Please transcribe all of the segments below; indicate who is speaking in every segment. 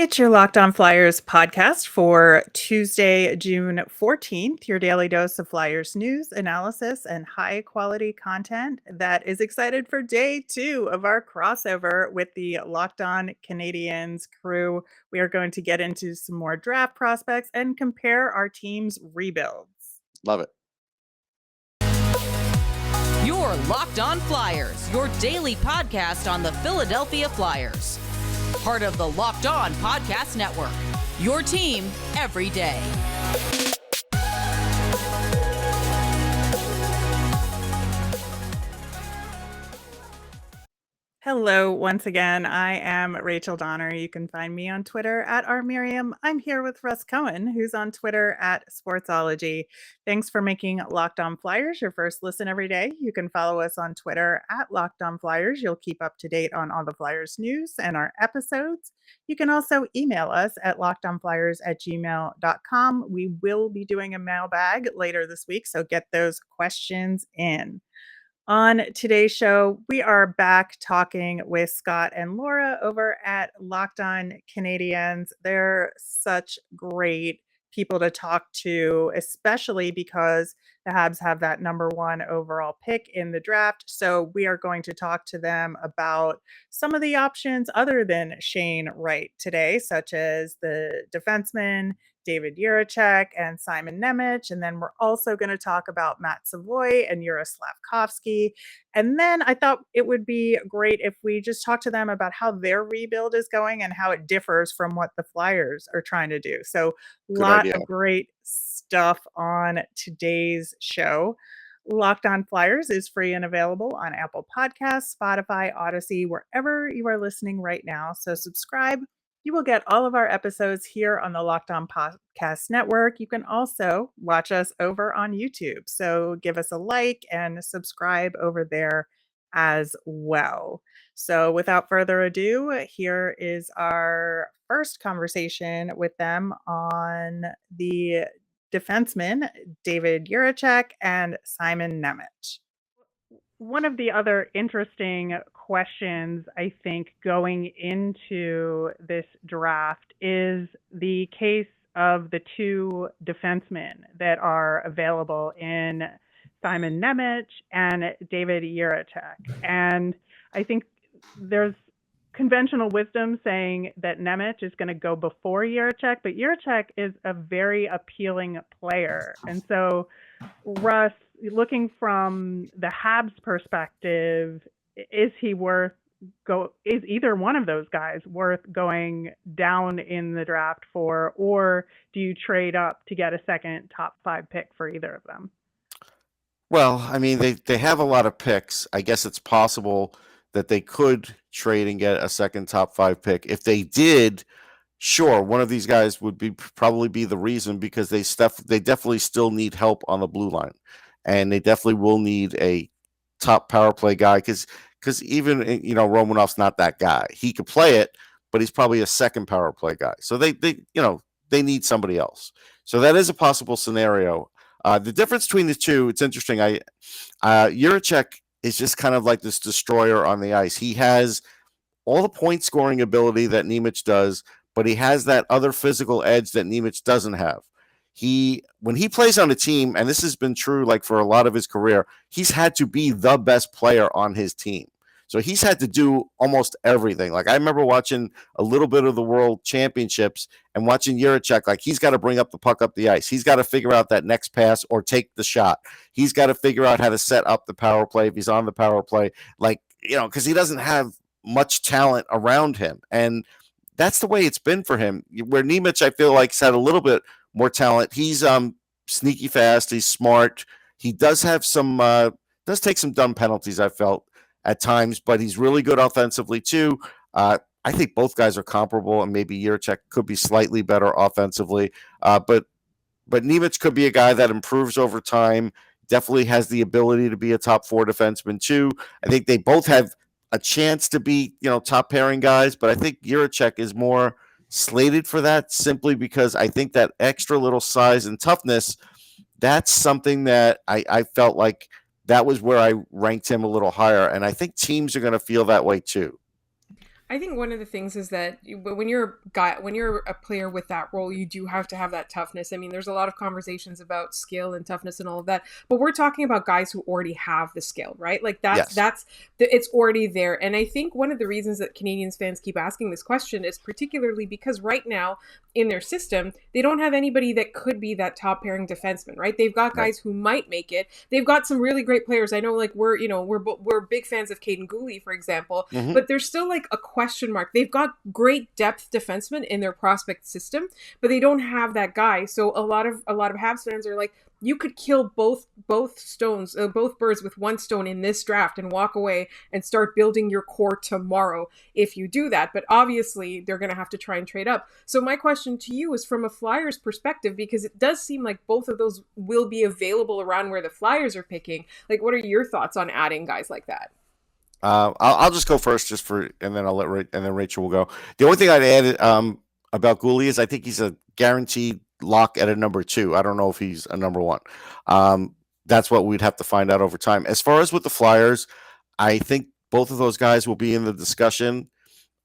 Speaker 1: It's your Locked On Flyers podcast for Tuesday, June 14th, your daily dose of Flyers news, analysis, and high quality content that is excited for day two of our crossover with the Locked On Canadiens crew. We are going to get into some more draft prospects and compare our team's rebuilds.
Speaker 2: Love it.
Speaker 3: Your Locked On Flyers, your daily podcast on the Philadelphia Flyers. Part of the Locked On Podcast Network, your team every day.
Speaker 1: Hello, once again. I am Rachel Donner. You can find me on Twitter at rmiriam. I'm here with Russ Cohen, who's on Twitter at Sportsology. Thanks for making Locked On Flyers your first listen every day. You can follow us on Twitter at Locked On Flyers. You'll keep up to date on all the Flyers news and our episodes. You can also email us at lockedonflyers@gmail.com. We will be doing a mailbag later this week, so get those questions in. On today's show, we are back talking with Scott and Laura over at Locked On Canadiens. They're such great people to talk to, especially because the Habs have that number one overall pick in the draft. So we are going to talk to them about some of the options other than Shane Wright today, such as the defenseman David Jiricek and Simon Nemec. And then we're also going to talk about Matt Savoie and Juraj Slafkovsky. And then I thought it would be great if we just talk to them about how their rebuild is going and how it differs from what the Flyers are trying to do. So a lot of great stuff on today's show. Locked On Flyers is free and available on Apple Podcasts, Spotify, Odyssey, wherever you are listening right now. So subscribe. You will get all of our episodes here on the Locked On Podcast Network. You can also watch us over on YouTube. So give us a like and subscribe over there as well. So without further ado, here is our first conversation with them on the defenseman David Jiricek and Simon Nemec. One of the other interesting questions, I think, going into this draft is the case of the two defensemen that are available in Simon Nemec and David Jiricek. And I think there's conventional wisdom saying that Nemec is going to go before Jiricek, but Jiricek is a very appealing player. And so, Russ, looking from the Habs perspective, is either one of those guys worth going down in the draft for, or do you trade up to get a second top 5 pick for either of them?
Speaker 2: Well, I mean, they have a lot of picks. I guess it's possible that they could trade and get a second top 5 pick. If they did, sure, one of these guys would probably be the reason, because they definitely still need help on the blue line. And they definitely will need a top power play guy, because even, Romanov's not that guy. He could play it, but he's probably a second power play guy. So they need somebody else. So that is a possible scenario. The difference between the two, it's interesting. Jiricek is just kind of like this destroyer on the ice. He has all the point scoring ability that Nemec does, but he has that other physical edge that Nemec doesn't have. When he plays on a team, and this has been true like for a lot of his career, he's had to be the best player on his team. So he's had to do almost everything. Like, I remember watching a little bit of the World Championships and watching Jiricek. Like, he's got to bring up the puck up the ice. He's got to figure out that next pass or take the shot. He's got to figure out how to set up the power play if he's on the power play. Like, because he doesn't have much talent around him. And that's the way it's been for him. Where Nemec, I feel like, has had a little bit more talent. He's sneaky fast. He's smart. He does have does take some dumb penalties, I felt, at times, but he's really good offensively too. I think both guys are comparable, and maybe Jiricek could be slightly better offensively. But Nemec could be a guy that improves over time. Definitely has the ability to be a top 4 defenseman too. I think they both have a chance to be, top pairing guys, but I think Jiricek is more slated for that, simply because I think that extra little size and toughness, that's something that I felt like that was where I ranked him a little higher. And I think teams are going to feel that way too.
Speaker 4: I think one of the things is that when you're a player with that role, you do have to have that toughness. I mean, there's a lot of conversations about skill and toughness and all of that, but we're talking about guys who already have the skill, right? Like it's already there. And I think one of the reasons that Canadiens fans keep asking this question is particularly because right now in their system, they don't have anybody that could be that top pairing defenseman, right? They've got guys who might make it. They've got some really great players. I know, like we're big fans of Caden Gooley, for example, but there's still like a question mark. They've got great depth defensemen in their prospect system, but they don't have that guy. So a lot of Habs fans are like, you could kill both birds with one stone in this draft and walk away and start building your core tomorrow if you do that. But obviously, they're going to have to try and trade up. So my question to you is from a Flyers perspective, because it does seem like both of those will be available around where the Flyers are picking. Like, what are your thoughts on adding guys like that?
Speaker 2: I'll just go first, and then I'll and then Rachel will go. The only thing I'd add about Gooley is I think he's a guaranteed lock at a number 2. I don't know if he's a number 1. That's what we'd have to find out over time. As far as with the Flyers, I think both of those guys will be in the discussion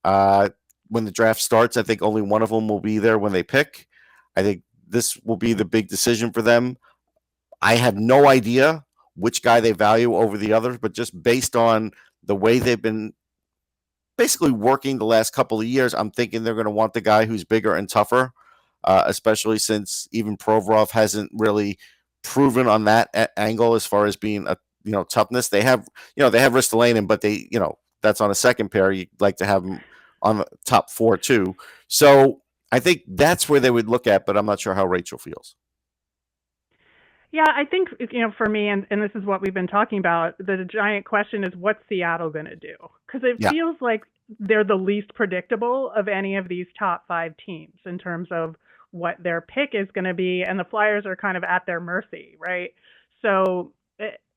Speaker 2: when the draft starts. I think only one of them will be there when they pick. I think this will be the big decision for them. I have no idea which guy they value over the others, but just based on the way they've been basically working the last couple of years, I'm thinking they're going to want the guy who's bigger and tougher, especially since even Provorov hasn't really proven on that angle as far as being a toughness. They have Ristolainen, but that's on a second pair. You'd like to have him on the top 4 too. So I think that's where they would look at, but I'm not sure how Rachel feels.
Speaker 1: Yeah, I think, for me, and this is what we've been talking about, the giant question is what's Seattle going to do? Because it feels like they're the least predictable of any of these top 5 teams in terms of what their pick is going to be, and the Flyers are kind of at their mercy, right? So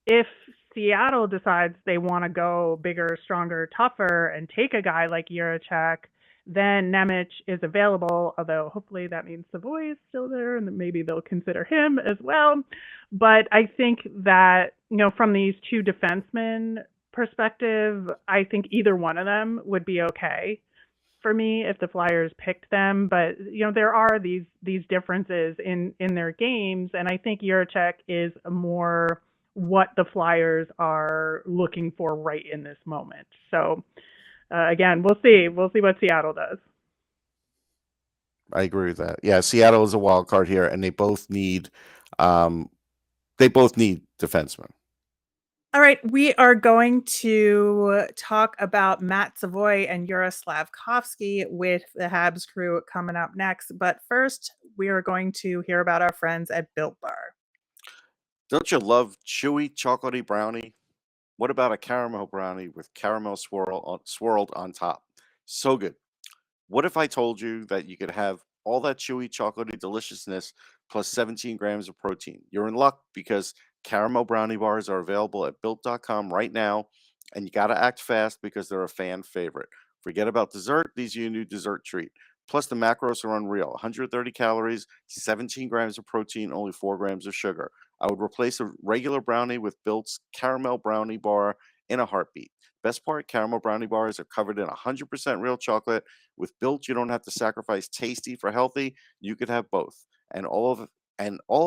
Speaker 1: if Seattle decides they want to go bigger, stronger, tougher, and take a guy like Jiricek, then Nemec is available, although hopefully that means Savoie is still there and maybe they'll consider him as well. But I think that, from these 2 defensemen perspective, I think either one of them would be okay for me if the Flyers picked them. But, there are these differences in their games. And I think Jiricek is more what the Flyers are looking for right in this moment. So, again, we'll see. We'll see what Seattle does.
Speaker 2: I agree with that. Yeah, Seattle is a wild card here, and they both need defensemen.
Speaker 1: All right, we are going to talk about Matt Savoie and Juraj Slafkovsky with the Habs crew coming up next. But first, we are going to hear about our friends at Built Bar.
Speaker 2: Don't you love chewy, chocolatey brownie? What about a caramel brownie with caramel swirled on top? So good. What if I told you that you could have all that chewy, chocolatey deliciousness plus 17 grams of protein? You're in luck because caramel brownie bars are available at Built.com right now, and you got to act fast because they're a fan favorite. Forget about dessert. These are your new dessert treat. Plus, the macros are unreal. 130 calories, 17 grams of protein, only 4 grams of sugar. I would replace a regular brownie with Built's caramel brownie bar in a heartbeat. Best part, caramel brownie bars are covered in 100% real chocolate. With Built, you don't have to sacrifice tasty for healthy. You could have both. And all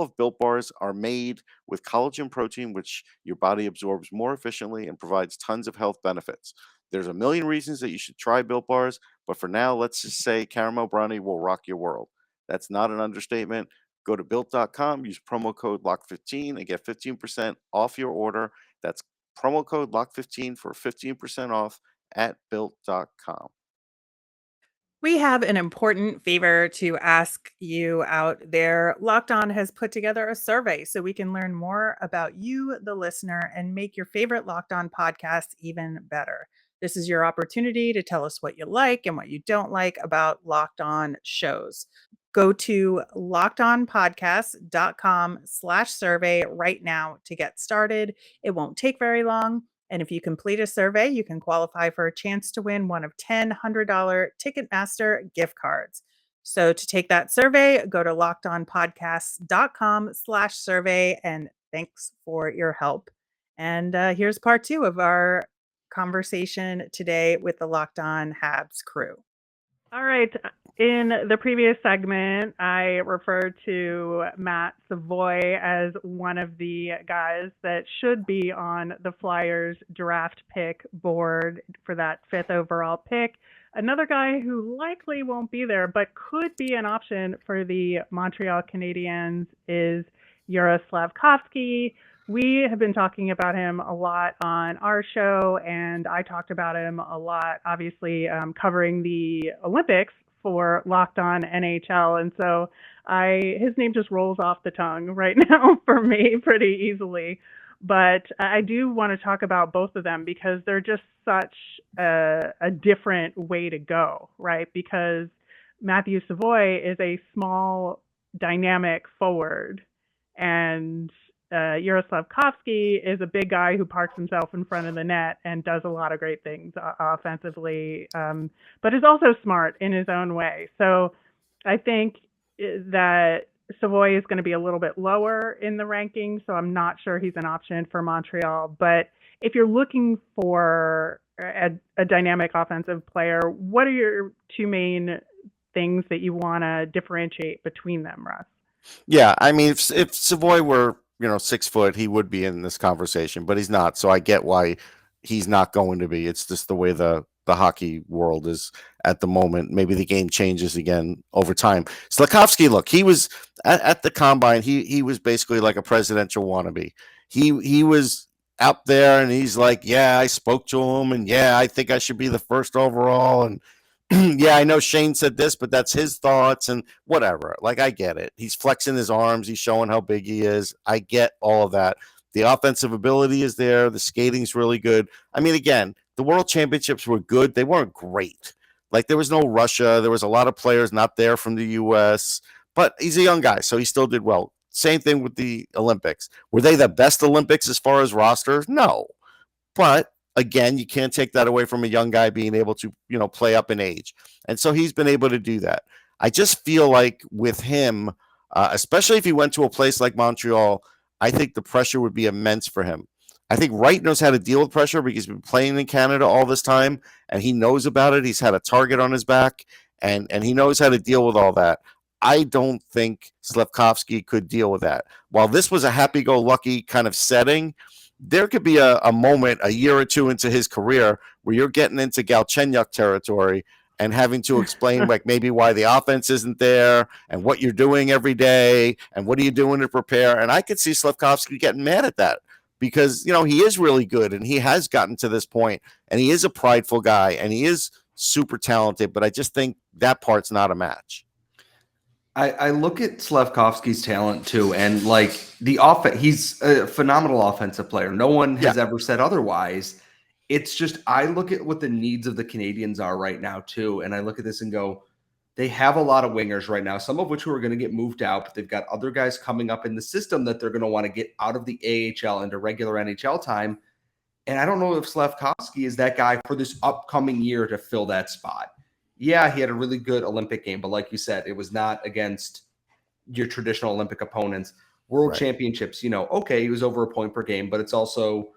Speaker 2: of Built bars are made with collagen protein, which your body absorbs more efficiently and provides tons of health benefits. There's a million reasons that you should try Built bars, but for now, let's just say caramel brownie will rock your world. That's not an understatement. Go to Built.com, use promo code LOCK15 and get 15% off your order. That's promo code LOCK15 for 15% off at Built.com.
Speaker 1: We have an important favor to ask you out there. Locked On has put together a survey so we can learn more about you, the listener, and make your favorite Locked On podcast even better. This is your opportunity to tell us what you like and what you don't like about Locked On shows. Go to lockedonpodcast.com/survey right now to get started. It won't take very long. And if you complete a survey, you can qualify for a chance to win one of 10 $100 Ticketmaster gift cards. So to take that survey, go to lockedonpodcast.com/survey. And thanks for your help. And here's part 2 of our conversation today with the Locked On Habs crew. All right. In the previous segment, I referred to Matt Savoie as one of the guys that should be on the Flyers draft pick board for that 5th overall pick. Another guy who likely won't be there, but could be an option for the Montreal Canadiens is Juraj Slafkovsky. We have been talking about him a lot on our show, and I talked about him a lot, obviously, covering the Olympics for Locked On NHL. And so his name just rolls off the tongue right now for me pretty easily. But I do want to talk about both of them because they're just such a different way to go, right? Because Matthew Savoie is a small, dynamic forward, and Juraj Slafkovsky is a big guy who parks himself in front of the net and does a lot of great things offensively, but is also smart in his own way. So I think that Savoie is going to be a little bit lower in the rankings, so I'm not sure he's an option for Montreal. But if you're looking for a dynamic offensive player, what are your two main things that you want to differentiate between them, Russ?
Speaker 2: Yeah, I mean, if Savoie were 6 foot, he would be in this conversation, but he's not. So I get why he's not going to be. It's just the way the hockey world is at the moment. Maybe the game changes again over time. Slafkovsky, look, he was at the combine. He was basically like a presidential wannabe. He was out there and he's like, yeah, I spoke to him and yeah, I think I should be the 1st overall. And yeah, I know Shane said this, but that's his thoughts and whatever. Like, I get it. He's flexing his arms. He's showing how big he is. I get all of that. The offensive ability is there. The skating's really good. I mean, again, the World Championships were good. They weren't great. Like, there was no Russia. There was a lot of players not there from the U.S., but he's a young guy, so he still did well. Same thing with the Olympics. Were they the best Olympics as far as rosters? No. But again, you can't take that away from a young guy being able to, play up in age. And so he's been able to do that. I just feel like with him, especially if he went to a place like Montreal, I think the pressure would be immense for him. I think Wright knows how to deal with pressure because he's been playing in Canada all this time, and he knows about it. He's had a target on his back, and he knows how to deal with all that. I don't think Slafkovsky could deal with that. While this was a happy-go-lucky kind of setting, there could be a moment a year or two into his career where you're getting into Galchenyuk territory and having to explain like maybe why the offense isn't there and what you're doing every day and what are you doing to prepare. And I could see Slafkovsky getting mad at that because, he is really good and he has gotten to this point and he is a prideful guy and he is super talented, but I just think that part's not a match.
Speaker 5: I look at Slafkovsky's talent too, and like he's a phenomenal offensive player. No one has ever said otherwise. It's just I look at what the needs of the Canadiens are right now too, and I look at this and go, they have a lot of wingers right now, some of which who are going to get moved out, but they've got other guys coming up in the system that they're going to want to get out of the AHL into regular NHL time. And I don't know if Slafkovsky is that guy for this upcoming year to fill that spot. Yeah, he had a really good Olympic game, but like you said, it was not against your traditional Olympic opponents. World Championships, okay, he was over a point per game, but it's also,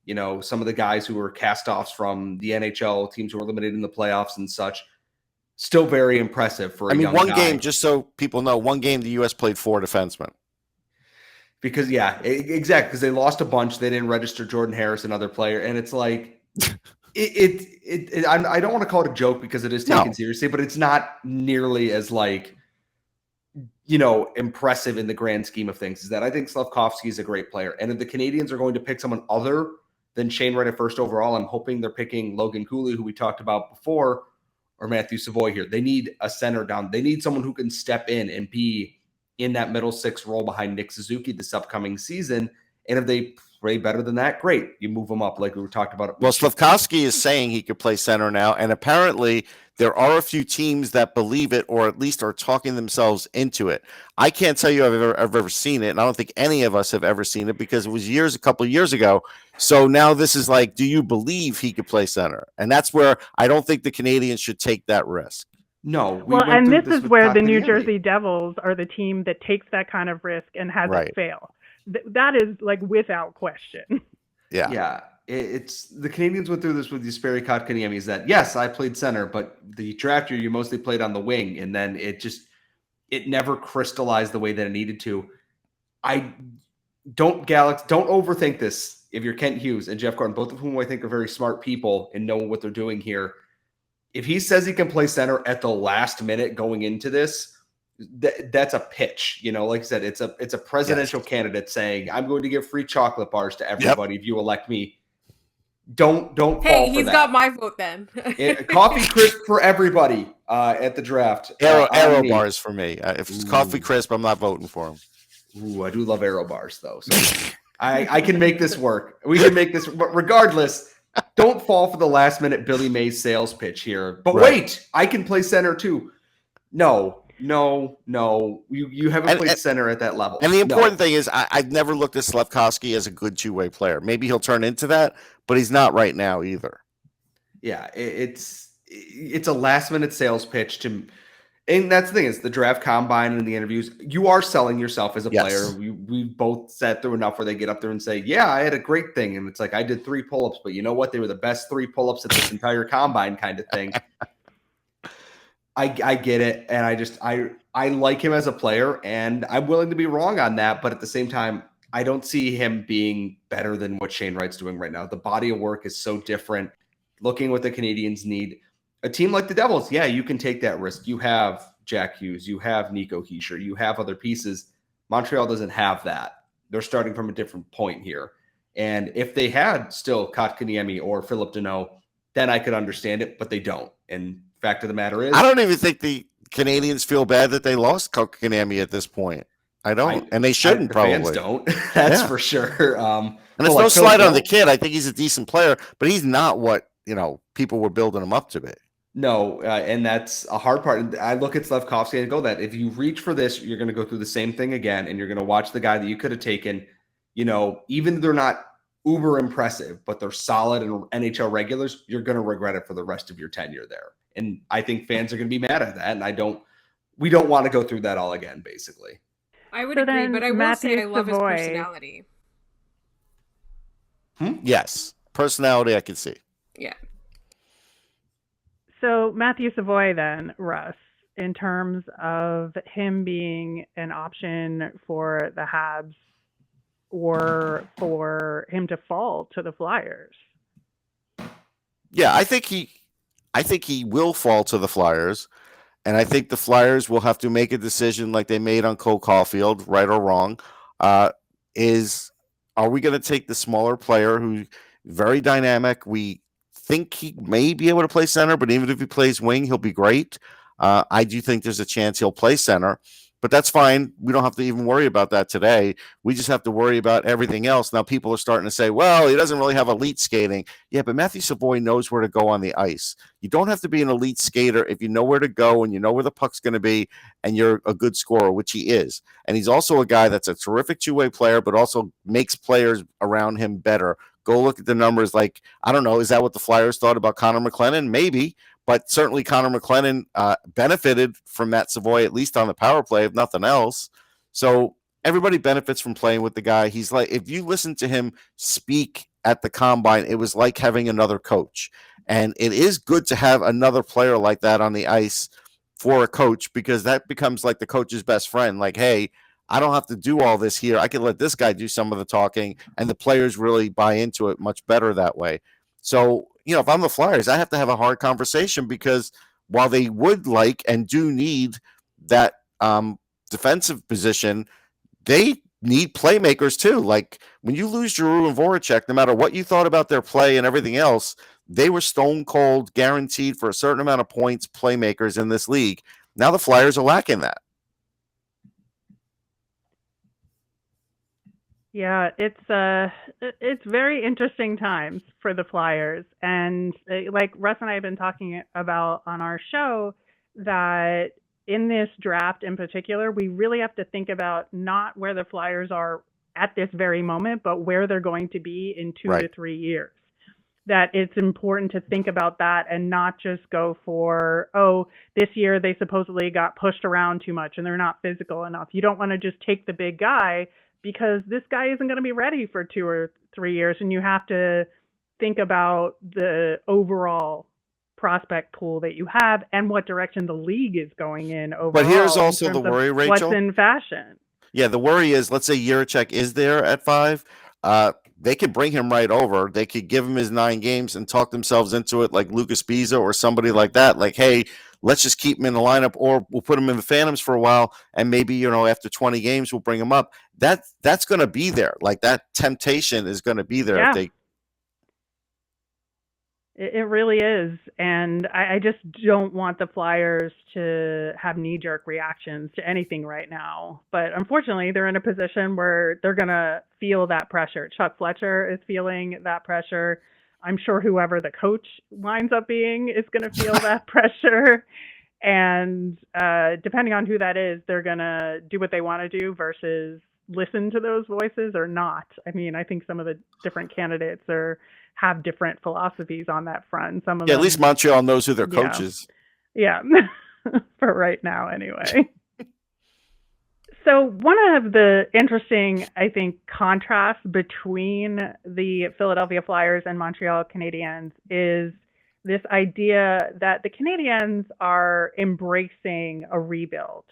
Speaker 5: some of the guys who were cast-offs from the NHL, teams who were eliminated in the playoffs and such, still very impressive for a young guy.
Speaker 2: Game, just so people know, one game the U.S. played 4 defensemen.
Speaker 5: Because, exactly, because they lost a bunch. They didn't register Jordan Harris, another player, and it's like I don't want to call it a joke because it is taken seriously, but it's not nearly as impressive in the grand scheme of things. Is that I think Slafkovsky is a great player, and if the Canadiens are going to pick someone other than Shane Wright at 1st overall, I'm hoping they're picking Logan Cooley, who we talked about before, or Matthew Savoie here. They need a center down. They need someone who can step in and be in that middle 6 role behind Nick Suzuki this upcoming season. And if they play better than that, great. You move them up like we were talking about.
Speaker 2: Well, Slafkovsky is saying he could play center now, and apparently there are a few teams that believe it or at least are talking themselves into it. I can't tell you I've ever seen it, and I don't think any of us have ever seen it because it was a couple of years ago. So now this is like, do you believe he could play center? And that's where I don't think the Canadiens should take that risk.
Speaker 5: No.
Speaker 1: And this is where the New Jersey Devils are the team that takes that kind of risk and has it fail. That is like without question.
Speaker 5: Yeah. it's the Canadiens went through this with Jesperi Kotkaniemi, is that, yes, I played center, but the draft year you mostly played on the wing, and then it never crystallized the way that it needed to. Don't overthink this. If you're Kent Hughes and Jeff Gordon, both of whom I think are very smart people and know what they're doing here, if he says he can play center at the last minute going into this, that's a pitch. Like I said, it's a presidential candidate saying, I'm going to give free chocolate bars to everybody if you elect me. Don't fall for that.
Speaker 4: He's got my vote then.
Speaker 5: Coffee crisp for everybody at the draft.
Speaker 2: Arrow bars for me. If it's coffee crisp, I'm not voting for him.
Speaker 5: Ooh, I do love arrow bars though. So I can make this work. We can make this, but regardless, don't fall for the last minute Billy Mays sales pitch here. But wait, I can play center too. No. You haven't played center at that level.
Speaker 2: And the important thing is I've never looked at Slafkovsky as a good two-way player. Maybe he'll turn into that, but he's not right now either.
Speaker 5: Yeah, it's a last-minute sales pitch to, and that's the thing, is the draft combine and the interviews, you are selling yourself as a player. We both sat through enough where they get up there and say, yeah, I had a great thing. And it's like, I did 3 pull-ups, but you know what? They were the best 3 pull-ups at this entire combine kind of thing. I get it, and I like him as a player, and I'm willing to be wrong on that, but at the same time, I don't see him being better than what Shane Wright's doing right now. The body of work is so different. Looking what the Canadiens need. A team like the Devils, yeah, you can take that risk. You have Jack Hughes, you have Nico Hischier, you have other pieces. Montreal doesn't have that. They're starting from a different point here. And if they had still Kotkaniemi or Philip Deneau, then I could understand it, but they don't. And fact of the matter is,
Speaker 2: I don't even think the Canadiens feel bad that they lost Kotkaniemi at this point. I don't, and they shouldn't. Probably
Speaker 5: fans don't. That's for sure.
Speaker 2: And it's no slight on the kid. I think he's a decent player, but he's not what people were building him up to be.
Speaker 5: No, and that's a hard part. I look at Slafkovsky and go that if you reach for this, you're going to go through the same thing again, and you're going to watch the guy that you could have taken. Even if they're not uber impressive, but they're solid and NHL regulars, you're going to regret it for the rest of your tenure there. And I think fans are going to be mad at that. And we don't want to go through that all again, basically.
Speaker 4: I would agree, but I will say I love his personality.
Speaker 2: Yes. Personality I can see.
Speaker 4: Yeah.
Speaker 1: So Matthew Savoie then, Russ, in terms of him being an option for the Habs or for him to fall to the Flyers.
Speaker 2: Yeah, I think he will fall to the Flyers, and I think the Flyers will have to make a decision like they made on Cole Caulfield, right or wrong. Are we going to take the smaller player who's very dynamic? We think he may be able to play center, but even if he plays wing, he'll be great. I do think there's a chance he'll play center, but that's fine. We don't have to even worry about that today. We just have to worry about everything else. Now people are starting to say, well, he doesn't really have elite skating. Yeah, but Matthew Savoie knows where to go on the ice. You don't have to be an elite skater if you know where to go and you know where the puck's going to be and you're a good scorer, which he is. And he's also a guy that's a terrific two-way player, but also makes players around him better. Go look at the numbers. Like, I don't know, is that what the Flyers thought about Connor McLennan? Maybe. But certainly Connor McLennan benefited from Matt Savoie, at least on the power play, if nothing else. So everybody benefits from playing with the guy. He's like, if you listen to him speak at the combine, it was like having another coach. And it is good to have another player like that on the ice for a coach, because that becomes like the coach's best friend. Like, hey, I don't have to do all this here. I can let this guy do some of the talking, and the players really buy into it much better that way. So, if I'm the Flyers, I have to have a hard conversation, because while they would like and do need that defensive position, they need playmakers too. Like, when you lose Giroux and Voracek, no matter what you thought about their play and everything else, they were stone cold, guaranteed for a certain amount of points playmakers in this league. Now the Flyers are lacking that.
Speaker 1: Yeah, it's very interesting times for the Flyers, and like Russ and I have been talking about on our show, that in this draft in particular, we really have to think about not where the Flyers are at this very moment, but where they're going to be in 2 to 3 years. That it's important to think about that and not just go for, this year they supposedly got pushed around too much and they're not physical enough. You don't want to just take the big guy, because this guy isn't going to be ready for 2 or 3 years, and you have to think about the overall prospect pool that you have and what direction the league is going in overall.
Speaker 2: But here's also the worry, Rachel.
Speaker 1: What's in fashion.
Speaker 2: Yeah, the worry is, let's say Jiricek is there at 5. They could bring him right over. They could give him his 9 games and talk themselves into it, like Lucas Biza or somebody like that. Like, hey, let's just keep him in the lineup, or we'll put him in the Phantoms for a while, and maybe, after 20 games, we'll bring him up. That's going to be there. Like, that temptation is going to be there.
Speaker 1: Yeah. It really is. And I just don't want the Flyers to have knee-jerk reactions to anything right now. But unfortunately, they're in a position where they're going to feel that pressure. Chuck Fletcher is feeling that pressure. I'm sure whoever the coach winds up being is going to feel that pressure. And depending on who that is, they're going to do what they want to do versus listen to those voices or not. I mean, I think some of the different candidates have different philosophies on that front. Some of them,
Speaker 2: at least Montreal knows who their coach is.
Speaker 1: Yeah, for right now anyway. So one of the interesting, I think, contrasts between the Philadelphia Flyers and Montreal Canadiens is this idea that the Canadiens are embracing a rebuild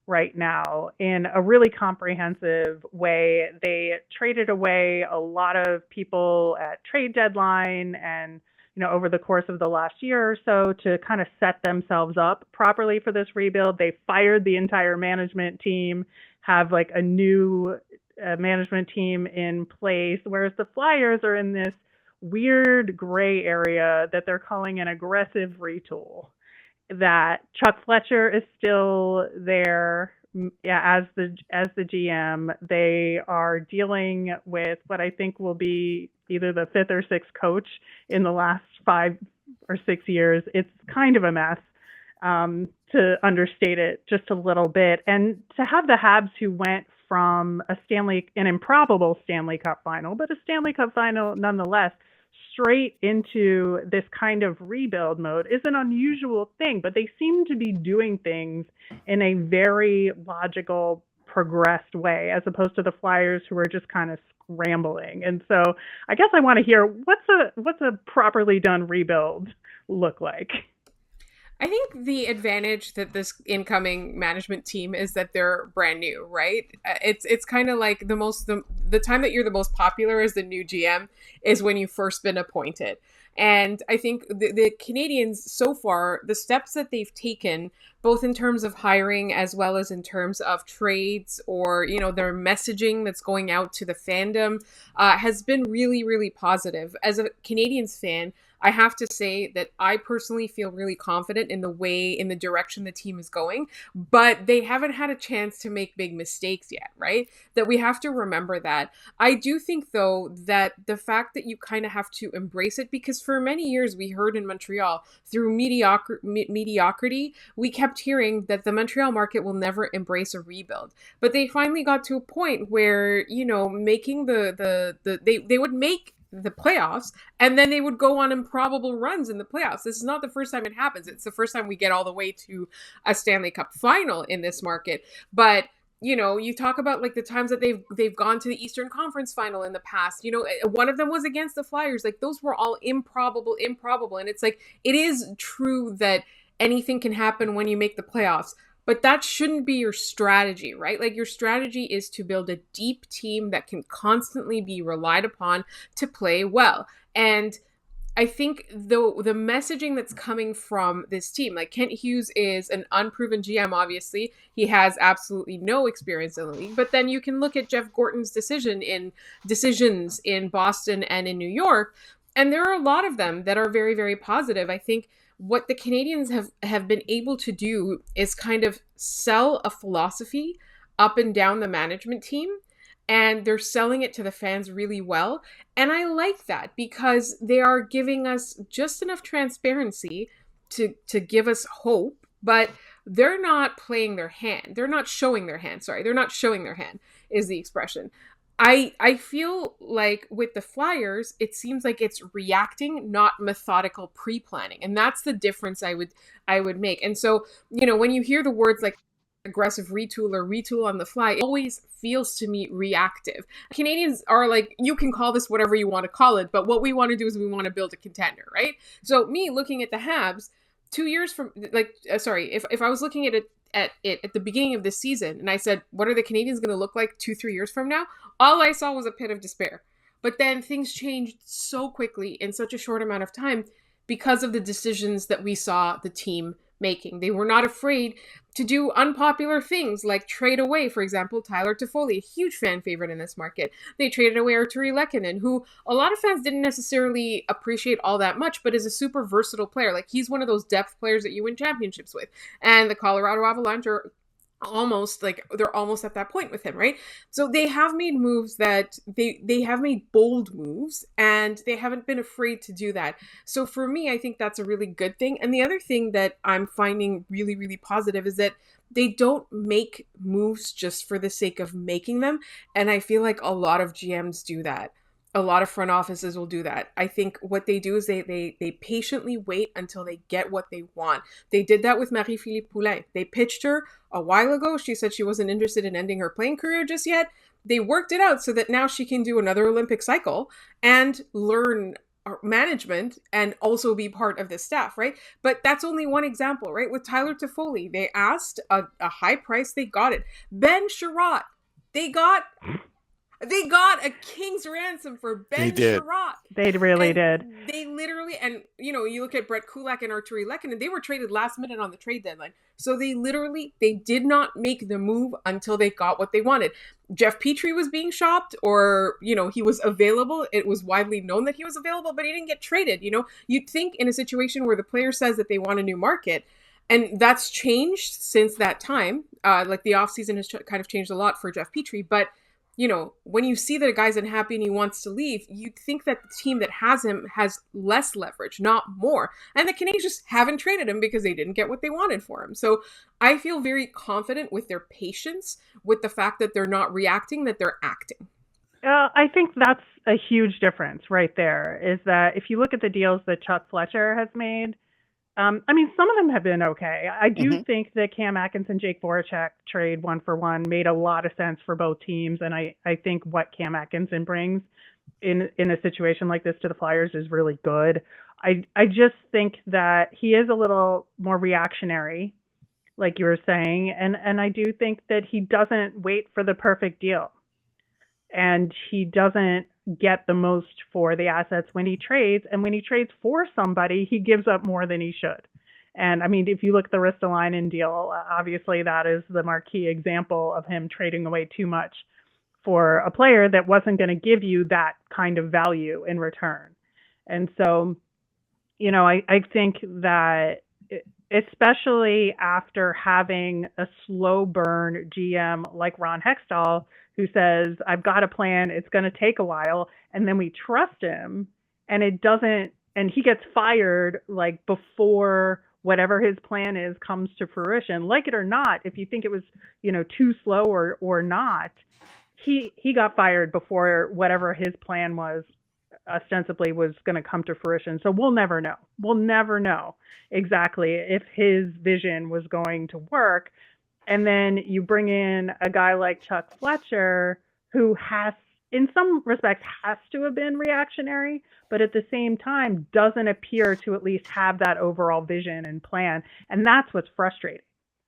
Speaker 1: right now in a really comprehensive way. They traded away a lot of people at trade deadline and, over the course of the last year or so to kind of set themselves up properly for this rebuild. They fired the entire management team, have like a new management team in place, whereas the Flyers are in this weird gray area that they're calling an aggressive retool. That Chuck Fletcher is still there, as the GM. They are dealing with what I think will be either the 5th or 6th coach in the last 5 or 6 years. It's kind of a mess, to understate it just a little bit. And to have the Habs, who went from an improbable Stanley Cup final, but a Stanley Cup final nonetheless, straight into this kind of rebuild mode is an unusual thing, but they seem to be doing things in a very logical, progressed way, as opposed to the Flyers, who are just kind of scrambling. And so I guess I want to hear, what's a properly done rebuild look like?
Speaker 4: I think the advantage that this incoming management team is that they're brand new, right? It's kind of like the time that you're the most popular as the new GM is when you've first been appointed. And I think the Canadiens so far, the steps that they've taken, both in terms of hiring as well as in terms of trades or, their messaging that's going out to the fandom, has been really, really positive. As a Canadiens fan, I have to say that I personally feel really confident in the direction the team is going, but they haven't had a chance to make big mistakes yet, right? That we have to remember that. I do think, though, that the fact that you kind of have to embrace it, because for many years we heard in Montreal through mediocrity, we kept hearing that the Montreal market will never embrace a rebuild. But they finally got to a point where, making they would make the playoffs, and then they would go on improbable runs in the playoffs. This is not the first time it happens. It's the first time we get all the way to a Stanley Cup final in this market. But you talk about like the times that they've gone to the Eastern Conference final in the past. One of them was against the Flyers. Like, those were all improbable. And it's like, it is true that anything can happen when you make the playoffs. But that shouldn't be your strategy, right? Like, your strategy is to build a deep team that can constantly be relied upon to play well. And I think the messaging that's coming from this team, like, Kent Hughes is an unproven GM, obviously. He has absolutely no experience in the league. But then you can look at Jeff Gorton's decisions in Boston and in New York, and there are a lot of them that are very, very positive. I think what the Canadiens have been able to do is kind of sell a philosophy up and down the management team, and they're selling it to the fans really well. And I like that, because they are giving us just enough transparency to give us hope, but they're not playing their hand. They're not showing their hand. Sorry, they're not showing their hand is the expression. I feel like with the Flyers, it seems like it's reacting, not methodical pre-planning. And that's the difference I would make. And so, when you hear the words like aggressive retool or retool on the fly, it always feels to me reactive. Canadians are like, you can call this whatever you want to call it, but what we want to do is we want to build a contender, right? So me looking at the Habs 2 years from, if I was looking at it at the beginning of this season and I said, what are the Canadians going to look like 2-3 years from now? All I saw was a pit of despair. But then things changed so quickly in such a short amount of time because of the decisions that we saw the team making. They were not afraid to do unpopular things like trade away, for example, Tyler Toffoli, a huge fan favorite in this market. They traded away Arturi Lehkonen, who a lot of fans didn't necessarily appreciate all that much, but is a super versatile player. Like, he's one of those depth players that you win championships with. And the Colorado Avalanche are they're almost at that point with him, right? So they have made moves that they have made bold moves, and they haven't been afraid to do that. So for me, I think that's a really good thing. And the other thing that I'm finding really, really positive is that they don't make moves just for the sake of making them. And I feel like a lot of GMs do that. A lot of front offices will do that. I think what they do is they patiently wait until they get what they want. They did that with Marie-Philippe Poulin. They pitched her a while ago. She said she wasn't interested in ending her playing career just yet. They worked it out so that now she can do another Olympic cycle and learn management and also be part of the staff, right? But that's only one example, right? With Tyler Toffoli, they asked a high price. They got it. Ben Sherratt, they got a king's ransom for Ben Sherratt.
Speaker 1: They really did.
Speaker 4: They literally, and you look at Brett Kulak and Arturi Lehkonen, they were traded last minute on the trade deadline. So they did not make the move until they got what they wanted. Jeff Petrie was being shopped, or, he was available. It was widely known that he was available, but he didn't get traded. You'd think in a situation where the player says that they want a new market, and that's changed since that time. Like, the offseason has kind of changed a lot for Jeff Petrie, but when you see that a guy's unhappy and he wants to leave, you'd think that the team that has him has less leverage, not more. And the Canadiens just haven't traded him because they didn't get what they wanted for him. So I feel very confident with their patience, with the fact that they're not reacting, that they're acting.
Speaker 1: I think that's a huge difference right there, is that if you look at the deals that Chuck Fletcher has made, some of them have been okay. I do think the Cam Atkinson, Jake Voracek trade 1-for-1 made a lot of sense for both teams. And I think what Cam Atkinson brings in a situation like this to the Flyers is really good. I just think that he is a little more reactionary, like you were saying. And I do think that he doesn't wait for the perfect deal. And he doesn't get the most for the assets when he trades. And when he trades for somebody, he gives up more than he should. And if you look at the Ristolainen deal, obviously that is the marquee example of him trading away too much for a player that wasn't going to give you that kind of value in return. And so, I think that especially after having a slow burn GM like Ron Hextall, who says, I've got a plan, it's going to take a while, and then we trust him, and it doesn't, and he gets fired like before whatever his plan is comes to fruition. Like it or not, if you think it was, too slow or not, he got fired before whatever his plan was ostensibly was going to come to fruition. So we'll never know. We'll never know exactly if his vision was going to work. And then you bring in a guy like Chuck Fletcher, who has, in some respects, has to have been reactionary, but at the same time doesn't appear to at least have that overall vision and plan. And that's what's frustrating,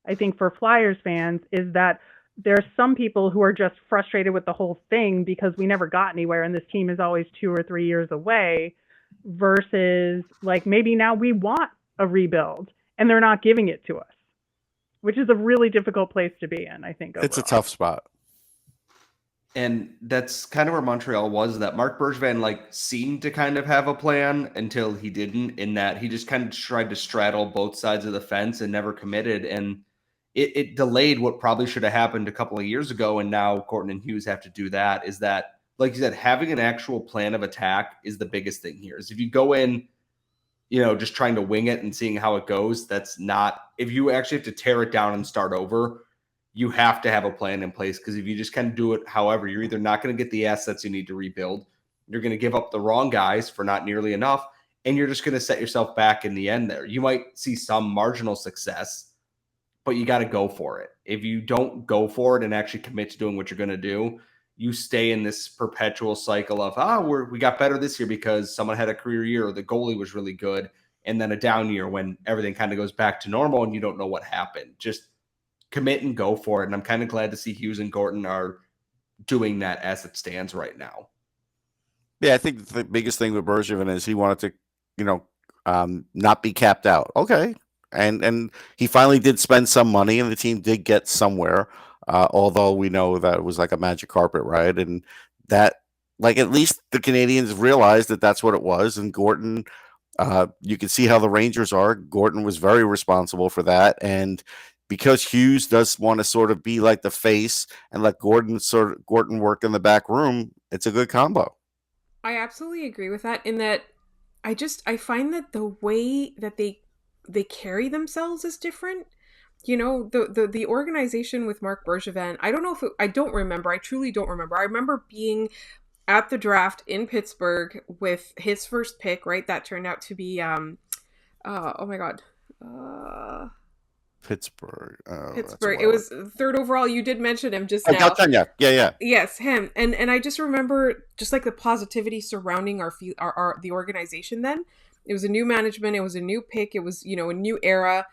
Speaker 1: I think, for Flyers fans, is that there's some people who are just frustrated with the whole thing because we never got anywhere and this team is always 2 or 3 years away, versus like maybe now we want a rebuild and they're not giving it to us, which is a really difficult place to be in, I think. Overall.
Speaker 2: It's a tough spot.
Speaker 5: And that's kind of where Montreal was, that Marc Bergevin seemed to kind of have a plan until he didn't, in that he just kind of tried to straddle both sides of the fence and never committed. And it delayed what probably should have happened a couple of years ago. And now Gorton and Hughes have to do that. Is that, like you said, having an actual plan of attack is the biggest thing here. Is if you go in, just trying to wing it and seeing how it goes, that's not, if you actually have to tear it down and start over, you have to have a plan in place. Because if you just kind of do it however, you're either not going to get the assets you need to rebuild, you're going to give up the wrong guys for not nearly enough, and you're just going to set yourself back in the end there. You might see some marginal success, but you got to go for it. If you don't go for it and actually commit to doing what you're going to do, you stay in this perpetual cycle of, we got better this year because someone had a career year or the goalie was really good, and then a down year when everything kind of goes back to normal and you don't know what happened. Just commit and go for it. And I'm kind of glad to see Hughes and Gorton are doing that as it stands right now.
Speaker 2: Yeah, I think the biggest thing with Bergevin is he wanted to, not be capped out. Okay. And he finally did spend some money and the team did get somewhere. Although we know that it was like a magic carpet ride, and that, like, at least the Canadians realized that that's what it was. And Gorton, you can see how the Rangers are. Gorton was very responsible for that. And because Hughes does want to sort of be like the face and let Gorton work in the back room, it's a good combo.
Speaker 4: I absolutely agree with that, in that I find that the way that they carry themselves is different. The organization with Marc Bergevin, I truly don't remember. I remember being at the draft in Pittsburgh with his first pick, right? That turned out to be,
Speaker 2: Pittsburgh.
Speaker 4: Pittsburgh. It was third overall. You did mention him just now.
Speaker 2: Yeah.
Speaker 4: Yes, him. And I just remember just like the positivity surrounding the organization then. It was a new management. It was a new pick. It was, a new era.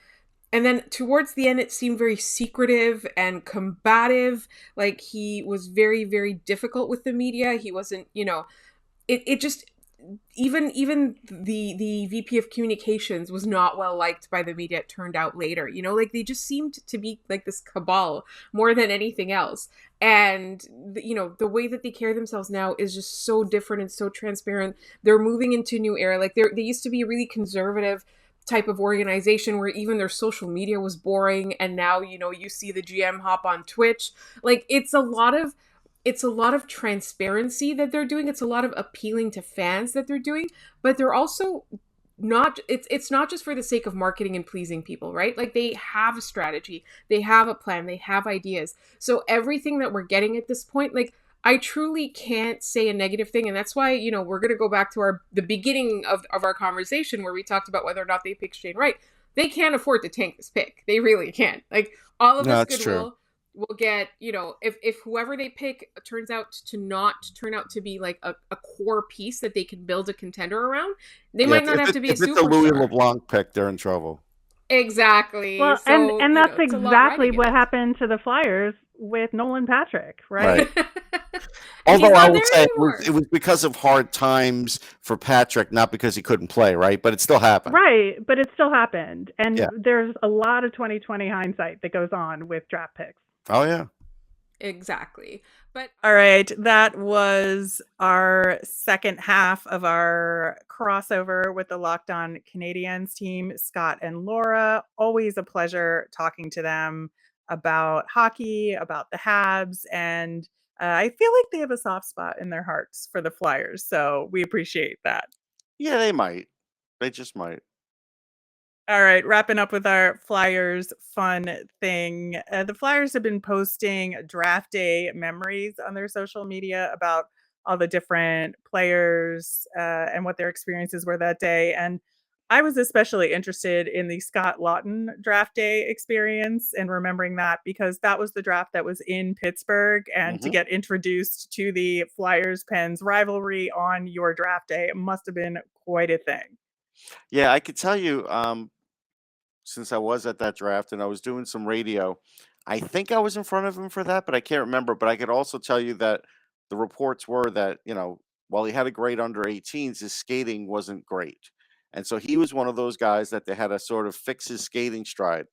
Speaker 4: And then towards the end, it seemed very secretive and combative. Like he was very, very difficult with the media. He wasn't, it just, even the VP of communications was not well liked by the media, it turned out later. Like they just seemed to be like this cabal more than anything else. And, the way that they carry themselves now is just so different and so transparent. They're moving into a new era. Like they used to be a really conservative type of organization where even their social media was boring, and now you see the GM hop on Twitch. Like it's a lot of transparency that they're doing. It's a lot of appealing to fans that they're doing, but they're also not, it's not just for the sake of marketing and pleasing people, right? Like they have a strategy, they have a plan, they have ideas. So everything that we're getting at this point, like I truly can't say a negative thing. And that's why, we're going to go back to the beginning of our conversation where we talked about whether or not they pick Shane Wright. They can't afford to tank this pick. They really can't. Like all of this goodwill will get, if whoever they pick turns out to not turn out to be like a core piece that they can build a contender around, they might not have to be a superstar. If it's a
Speaker 2: Louis LeBlanc pick, they're in trouble.
Speaker 4: Exactly.
Speaker 1: Well, so, and that's exactly what happened to the Flyers with Nolan Patrick, right?
Speaker 2: Although I would say it was because of hard times for Patrick, not because he couldn't play, right? But it still happened.
Speaker 1: Right, but it still happened. And there's a lot of 2020 hindsight that goes on with draft picks.
Speaker 2: Oh, yeah.
Speaker 4: Exactly. But
Speaker 1: all right, that was our second half of our crossover with the Locked On Canadiens team, Scott and Laura. Always a pleasure talking to them about hockey, about the Habs, and I feel like they have a soft spot in their hearts for the Flyers, so we appreciate that.
Speaker 2: Yeah, they might. They just might.
Speaker 1: All right, wrapping up with our Flyers fun thing. The Flyers have been posting draft day memories on their social media about all the different players and what their experiences were that day. And I was especially interested in the Scott Laughton draft day experience and remembering that because that was the draft that was in Pittsburgh. And to get introduced to the Flyers-Pens rivalry on your draft day, it must have been quite a thing.
Speaker 2: Yeah, I could tell you, since I was at that draft and I was doing some radio, I think I was in front of him for that, but I can't remember. But I could also tell you that the reports were that, while he had a great under 18s, his skating wasn't great. And so he was one of those guys that they had to sort of fix his skating stride.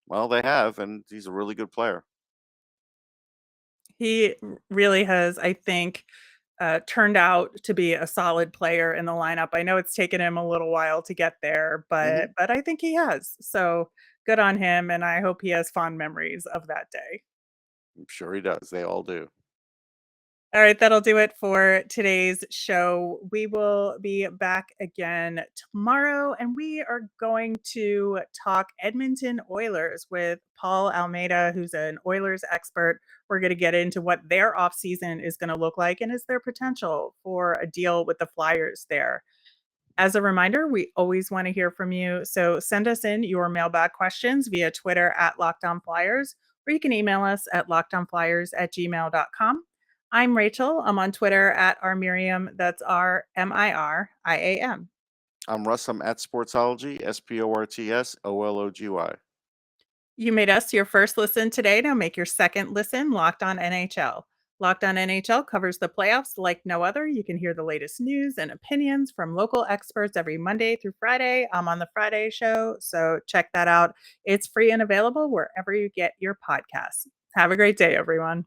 Speaker 2: Well, they have, and he's a really good player.
Speaker 1: He really has, I think, turned out to be a solid player in the lineup. I know it's taken him a little while to get there, but I think he has. So good on him, and I hope he has fond memories of that day.
Speaker 2: I'm sure he does. They all do.
Speaker 1: All right, that'll do it for today's show. We will be back again tomorrow, and we are going to talk Edmonton Oilers with Paul Almeida, who's an Oilers expert. We're going to get into what their offseason is going to look like and is there potential for a deal with the Flyers there. As a reminder, we always want to hear from you. So send us in your mailbag questions via Twitter at LockedOnFlyers, or you can email us at lockedonflyers@gmail.com. I'm Rachel. I'm on Twitter at rmiriam. That's RMIRIAM.
Speaker 2: I'm Russ. I'm at Sportsology, SPORTSOLOGY.
Speaker 1: You made us your first listen today. Now make your second listen Locked On NHL. Locked On NHL covers the playoffs like no other. You can hear the latest news and opinions from local experts every Monday through Friday. I'm on the Friday show, so check that out. It's free and available wherever you get your podcasts. Have a great day, everyone.